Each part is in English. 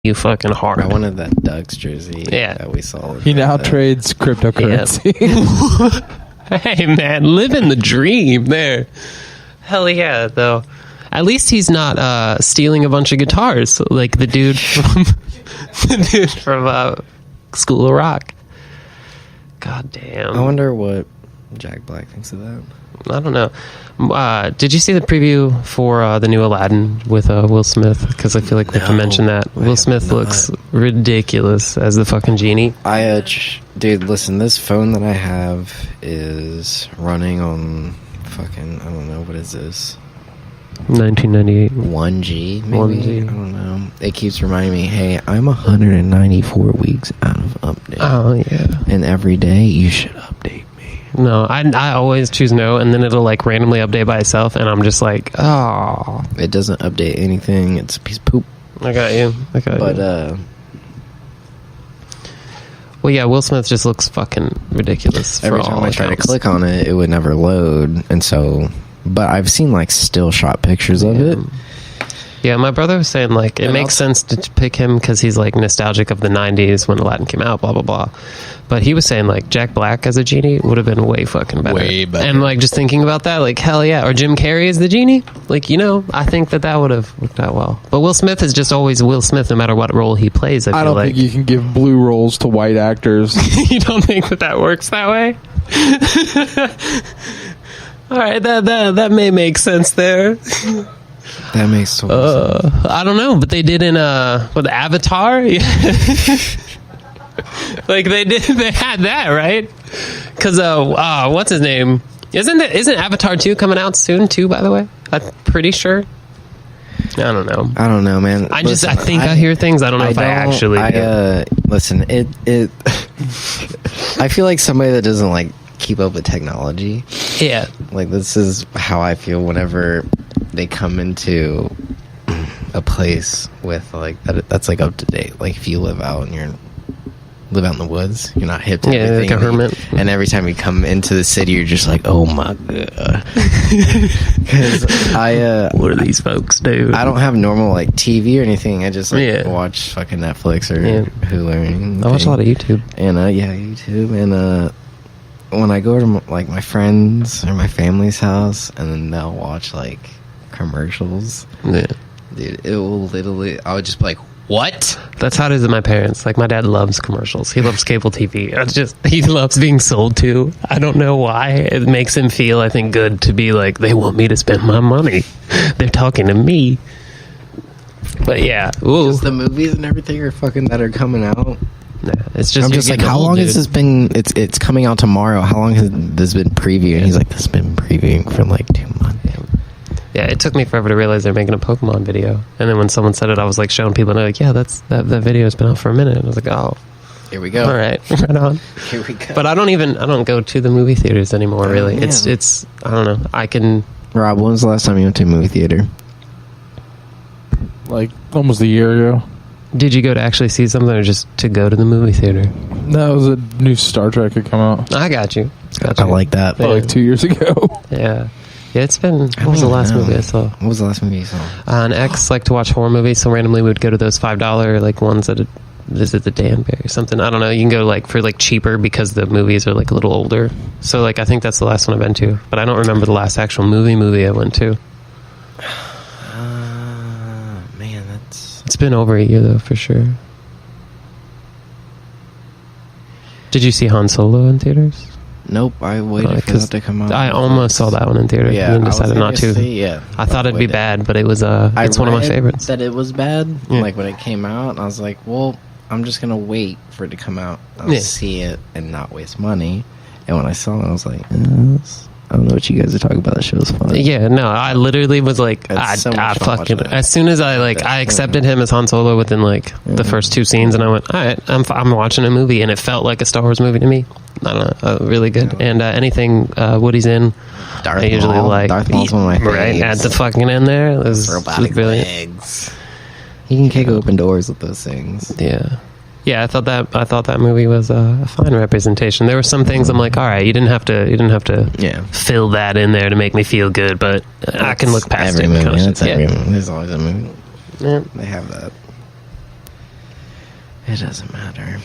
you fucking hard. I wanted that Ducks jersey that we saw. He now trades cryptocurrency. Yeah. Hey, man, living the dream there. Hell yeah, though. At least he's not stealing a bunch of guitars like the dude from School of Rock. God damn. I wonder what Jack Black thinks of that. I don't know. Did you see the preview for the new Aladdin with Will Smith? Because I feel like we have to mention that. Will Smith looks ridiculous as the fucking genie. Dude, listen, this phone that I have is running on fucking, I don't know, what is this? 1998. 1G, maybe? 1G. I don't know. It keeps reminding me, hey, I'm 194 weeks out of update. Oh, yeah. And every day, you should update me. No, I always choose no, and then it'll like randomly update by itself, and I'm just like, oh. It doesn't update anything. It's a piece of poop. I got you. But, well, yeah, Will Smith just looks fucking ridiculous. Every time I try to click on it, it would never load, and so... But I've seen, like, still shot pictures of it. Yeah, my brother was saying, like, it makes sense to pick him because he's, like, nostalgic of the 90s when Aladdin came out, blah, blah, blah. But he was saying, like, Jack Black as a genie would have been way fucking better. Way better. And, like, just thinking about that, like, hell yeah. Or Jim Carrey as the genie. Like, you know, I think that would have worked out well. But Will Smith is just always Will Smith no matter what role he plays, I don't think you can give blue roles to white actors. You don't think that works that way? All right, that may make sense there. That makes total sense. I don't know, but they did in with Avatar. Like they had that, right? Because what's his name? Isn't Avatar 2 coming out soon too? By the way, I'm pretty sure. I don't know, man. I think I hear things. I don't know if I actually. Listen, it. I feel like somebody that doesn't like keep up with technology. Yeah. Like, this is how I feel whenever they come into a place with, like, that's, like, up to date. Like, if you live out in the woods, you're not hip to everything. Like a hermit. And every time you come into the city, you're just like, oh, my God. Because what do these folks do? I don't have normal, like, TV or anything. I just, like, watch fucking Netflix or Hulu or anything. I watch a lot of YouTube. And, YouTube. And, when I go to like my friends or my family's house, and then they'll watch like commercials, dude, it will literally. I would just be like, "What?" That's how it is with my parents. Like, my dad loves commercials. He loves cable TV. He loves being sold to. I don't know why. It makes him feel, I think, good to be like, they want me to spend my money. They're talking to me. But yeah, just the movies and everything are fucking that are coming out. Yeah, it's just. I'm just like, how long has this been? It's coming out tomorrow. How long has this been previewing? And he's like, this has been previewing for like 2 months. Yeah, it took me forever to realize they're making a Pokemon video. And then when someone said it, I was like showing people, and they're like, yeah, that video has been out for a minute. And I was like, oh, here we go. All right, right on. Here we go. But I don't go to the movie theaters anymore. Really, it's I don't know. I can. Rob, when was the last time you went to a movie theater? Like almost a year ago. Did you go to actually see something, or just to go to the movie theater? No, it was a new Star Trek had come out. I got you. I like that. Like 2 years ago. Yeah. Yeah, it's been... What was the last movie I saw? What was the last movie you saw? An ex liked to watch horror movies, so randomly we would go to those $5, like, ones that visit the Danbury or something. I don't know. You can go, like, for, like, cheaper because the movies are, like, a little older. So, like, I think that's the last one I've been to. But I don't remember the last actual movie I went to. Man, that's... It's been over a year, though, for sure. Did you see Han Solo in theaters? Nope, I waited for that to come out. I almost saw that one in theater. Yeah, and decided not to. I thought it'd be bad, but it was. It's one of my favorites. That it was bad. Yeah. Like when it came out, and I was like, well, I'm just gonna wait for it to come out. I'll see it and not waste money. And when I saw it, I was like, I don't know what you guys are talking about. That shit was fun. Yeah, no, I literally was like, I fucking. As soon as I accepted him as Han Solo within like the first 2 scenes, and I went, all right, I'm watching a movie, and it felt like a Star Wars movie to me. I don't know, really good. Yeah. And anything Woody's in, I usually like. Darth Maul's one of my favorites. Right at the fucking end there, it was brilliant. Legs. He can kick open doors with those things. Yeah. Yeah, I thought that movie was a fine representation. There were some things I'm like, all right, you didn't have to fill that in there to make me feel good, but I can look past every it. Movie. That's every movie. There's always a movie. Yeah. They have that. It doesn't matter.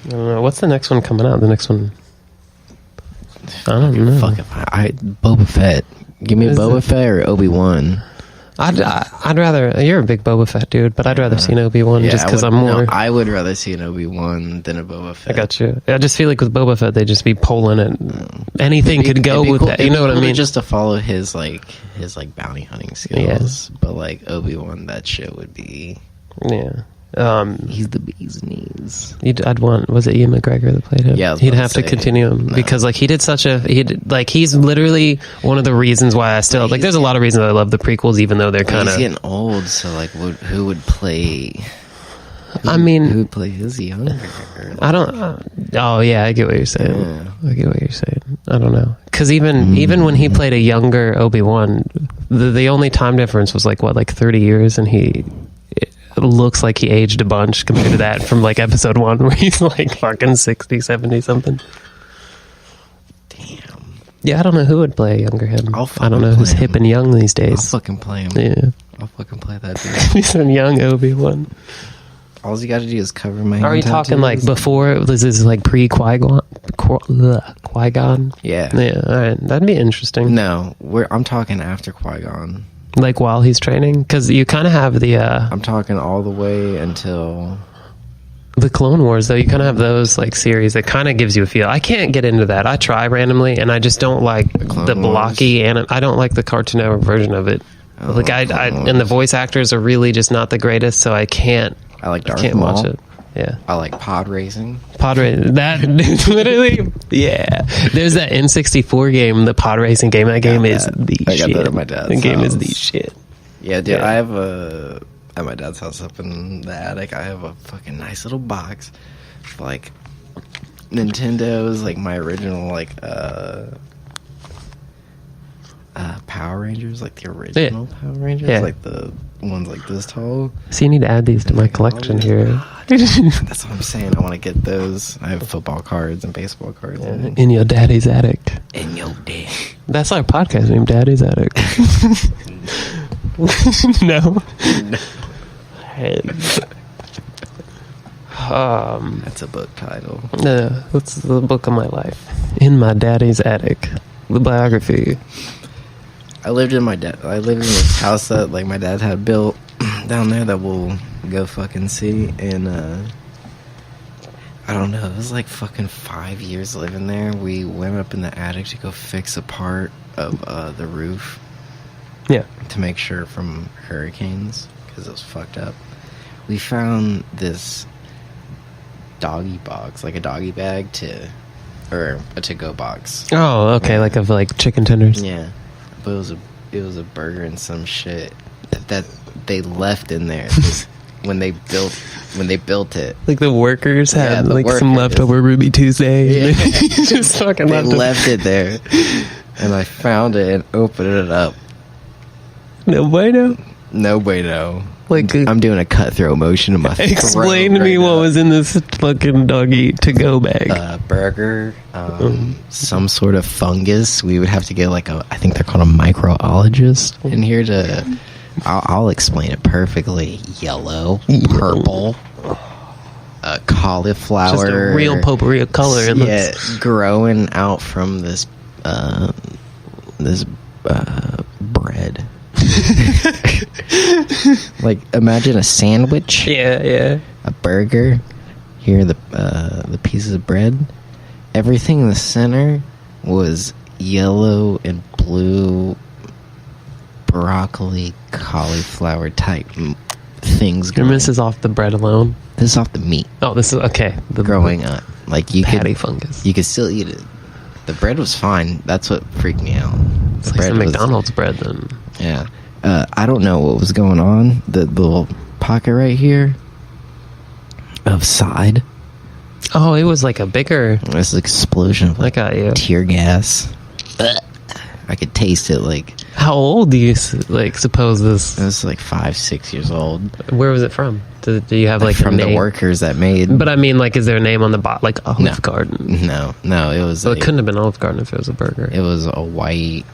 I don't know. What's the next one coming out? The next one... I don't know. Fuck if Boba Fett. Give me Boba Fett or Obi-Wan. I'd rather... You're a big Boba Fett dude, but I'd rather see an Obi-Wan just because I'm more... No, I would rather see an Obi-Wan than a Boba Fett. I got you. I just feel like with Boba Fett, they just be pulling it. Anything could go with that. You know what I mean? Just to follow his bounty hunting skills. Yeah. But like Obi-Wan, that shit would be... Yeah. He's the bee's knees. I'd want... Was it Ian McGregor that played him? Yeah, he'd have to continue him because like he did such a... He's literally one of the reasons why I still... Like there's a lot of reasons I love the prequels even though they're kind of... He's getting old, so like who would play... I mean... Who would play his younger? I don't... oh yeah, I get what you're saying. Yeah. I get what you're saying. I don't know. Because even when he played a younger Obi-Wan, the only time difference was like 30 years and he... It looks like he aged a bunch compared to that from like episode 1 where he's like fucking 60, 70 something. Damn. Yeah, I don't know who would play a younger him. I don't know who's hip and young these days. I'll fucking play him. Yeah. I'll fucking play that dude. He's a young Obi-Wan. All you gotta do is cover my... Are you talking like before? This is like pre-Qui-Gon? Qui-Gon? Yeah. Yeah, alright. That'd be interesting. No, I'm talking after Qui-Gon. Like while he's training? Because you kind of have the... I'm talking all the way until... The Clone Wars, though, you kind of have those like series that kind of gives you a feel. I can't get into that. I try randomly, and I just don't like the blocky... And I don't like the Cartoon Network version of it. Like and the voice actors are really just not the greatest, so I can't... I like Darth can't Maul. watch it. Yeah. I like pod racing. That literally, yeah. There's that N64 game, the pod racing game. That game is the shit. I got that at my dad's The game house. is the shit. Yeah, dude. Yeah. I have at my dad's house up in the attic. I have a fucking nice little box, of, like Nintendo's, like my original, like Power Rangers, like the original Power Rangers, like the ones like this tall. So you need to add these to my collection here. That's what I'm saying. I want to get those. I have football cards and baseball cards. Yeah, in your daddy's attic. In your dad. That's our podcast name, Daddy's Attic. No. That's a book title. That's the book of my life. In My Daddy's Attic. The biography. I lived in this house that like my dad had built down there that we'll go fucking see, and I don't know, it was like fucking 5 years living there. We went up in the attic to go fix a part of the roof. Yeah. To make sure from hurricanes, because it was fucked up. We found this doggy box, like a doggy bag or a to-go box. Oh, okay, like of like chicken tenders. Yeah. But it was a burger and some shit that they left in there when they built it. Like the workers had some leftover Ruby Tuesday. Yeah. Just fucking left it there. And I found it and opened it up. No bueno. No bueno. Like I'm doing a cutthroat motion in my throat. Explain to me what was in this fucking doggy to-go bag. Burger, some sort of fungus. We would have to get like I think they're called a microologist in here to... I'll explain it perfectly. Yellow, purple, cauliflower. Just a real potpourri of color. Yeah, growing out from this bread. Like imagine a sandwich. Yeah. A burger. Here are the pieces of bread. Everything in the center was yellow and blue broccoli, cauliflower type things. This is off the bread alone. This is off the meat. Oh, this is okay. Growing up, like patty fungus. You could still eat it. The bread was fine. That's what freaked me out. It's like some McDonald's bread then. Yeah. I don't know what was going on. The little pocket right here of side. Oh, it was like a bigger... This explosion of tear gas. I could taste it like... How old do you suppose this... It was like 5-6 years old. Where was it from? Do you have like from a name? The workers that made... But I mean, like, is there a name on the bot? Like Olive Garden? No, it was... Well, it couldn't have been Olive Garden if it was a burger. It was a white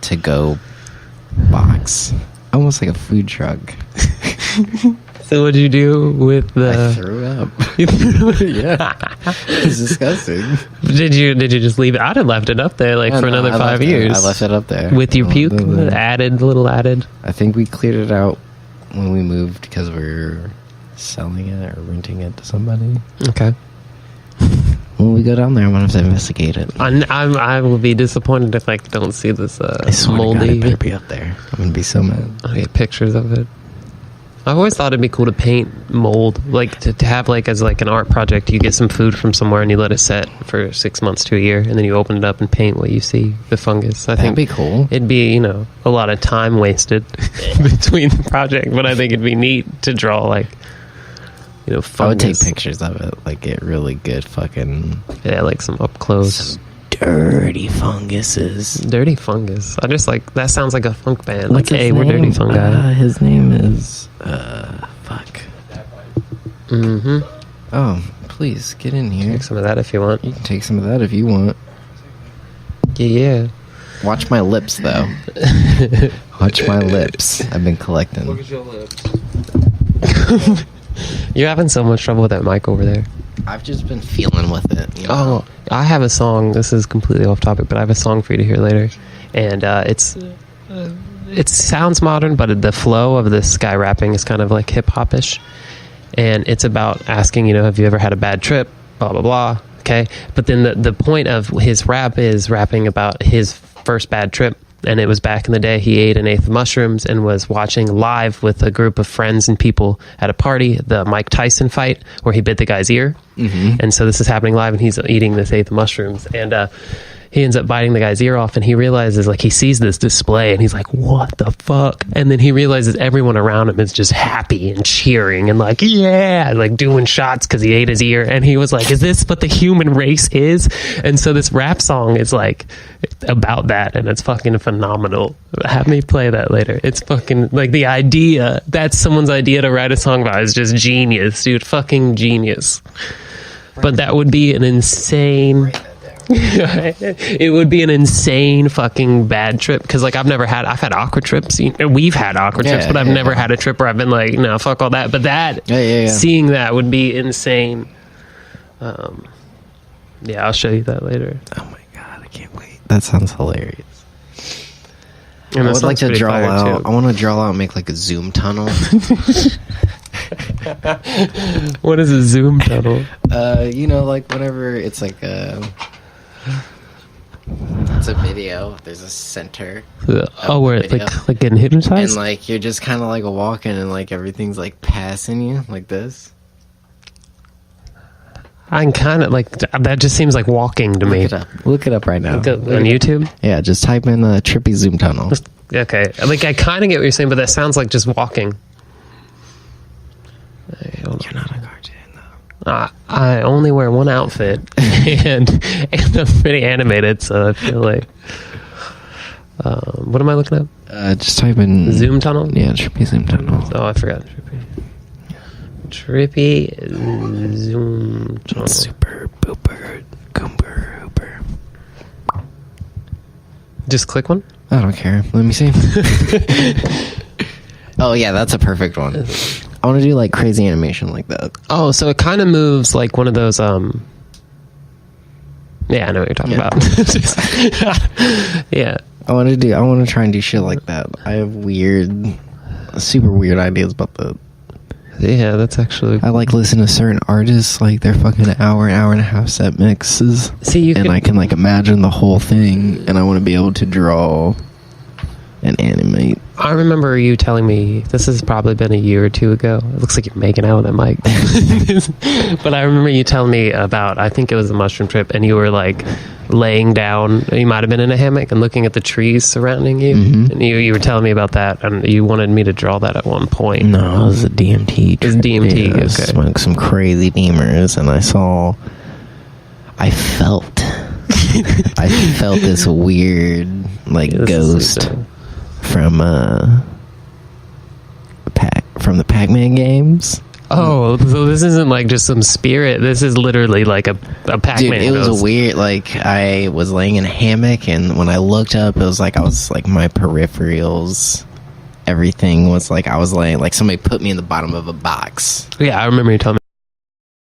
to-go box. Almost like a food truck. So So what'd you do with the? I threw up. Yeah, it's disgusting. Did you just leave it? I'd have left it up there for another 5 years. I left it up there with your puke added. I think we cleared it out when we moved because we were selling it or renting it to somebody. Okay. When we go down there, I'm gonna have to investigate it. I will be disappointed if I don't see this moldy. It better be up there. I'm gonna be so mad. I'll get pictures of it. I've always thought it'd be cool to paint mold, to have as an art project. You get some food from somewhere and you let it set for 6 months to a year, and then you open it up and paint what you see, the fungus. I think that'd be cool. It'd be a lot of time wasted between the project, but I think it'd be neat to draw fungus. I would take pictures of it, get really good fucking some up close. Some dirty funguses. Dirty fungus. I just that sounds like a funk band. Hey, we're Dirty Fungi. His name is fuck. Mm-hmm. Oh, please get in here. Take some of that if you want. You can take some of that if you want. Yeah. Watch my lips though. Watch my lips. I've been collecting. Look at your lips. You're having so much trouble with that mic over there. I've just been feeling with it. Oh, I have a song. This is completely off topic, but I have a song for you to hear later. And it sounds modern, but the flow of this guy rapping is kind of hip-hop-ish. And it's about asking, have you ever had a bad trip? Blah, blah, blah. Okay? But then the point of his rap is rapping about his first bad trip. And it was back in the day he ate an eighth of mushrooms and was watching live with a group of friends and people at a party, the Mike Tyson fight where he bit the guy's ear. Mm-hmm. And so this is happening live and he's eating this eighth of mushrooms. And he ends up biting the guy's ear off, and he realizes he sees this display and he's like, what the fuck? And then he realizes everyone around him is just happy and cheering and yeah, doing shots because he ate his ear. And he was like, is this what the human race is? And so this rap song is about that, and it's fucking phenomenal. Have me play that later. It's fucking the idea, that's someone's idea to write a song about is just genius, dude. Fucking genius. But that would be an insane... it would be an insane fucking bad trip because I've had awkward trips. We've had awkward trips, but I've never had a trip where I've been no, fuck all that. But seeing that would be insane. I'll show you that later. Oh my god, I can't wait. That sounds hilarious. And I would like to draw out. I want to draw out and make a Zoom tunnel. What is a Zoom tunnel? Whenever it's it's a video. There's a center. Where it's getting hypnotized, and you're just kind of walking, and everything's passing you like this. I'm kind of that. Just seems like walking to me. Look it up right now. On YouTube. Yeah, just type in trippy Zoom tunnel. Okay, I kind of get what you're saying, but that sounds like just walking. You're not a cartoon though. I only wear one outfit, and I'm pretty animated, so I feel what am I looking at? Just type in Zoom tunnel. Yeah, trippy Zoom tunnel. Oh, I forgot trippy Zoom tunnel. Super booper goober hooper. Just click one. I don't care. Let me see. Oh yeah, that's a perfect one. I want to do crazy animation like that. Oh, so it kind of moves like one of those. Yeah, I know what you're talking about. Yeah, I want to try and do shit like that. I have super weird ideas about that. Yeah, that's actually. I listen to certain artists their fucking hour and a half set mixes. See, I can imagine the whole thing, and I want to be able to draw and animate. I remember you telling me, this has probably been a year or two ago. It looks like you're making out with that mic. But I remember you telling me about, I think it was the mushroom trip, and you were laying down, you might have been in a hammock and looking at the trees surrounding you. Mm-hmm. And you were telling me about that, and you wanted me to draw that at one point. No, it was a DMT trip. It was DMT, okay. I smoked some crazy Deemers, and I felt this weird, ghost from the Pac-Man games. Oh, so this isn't just some spirit. This is literally a Pac-Man. Dude, it was a weird. I was laying in a hammock, and when I looked up, it was I was my peripherals everything was like I was like somebody put me in the bottom of a box. Yeah, I remember you telling me.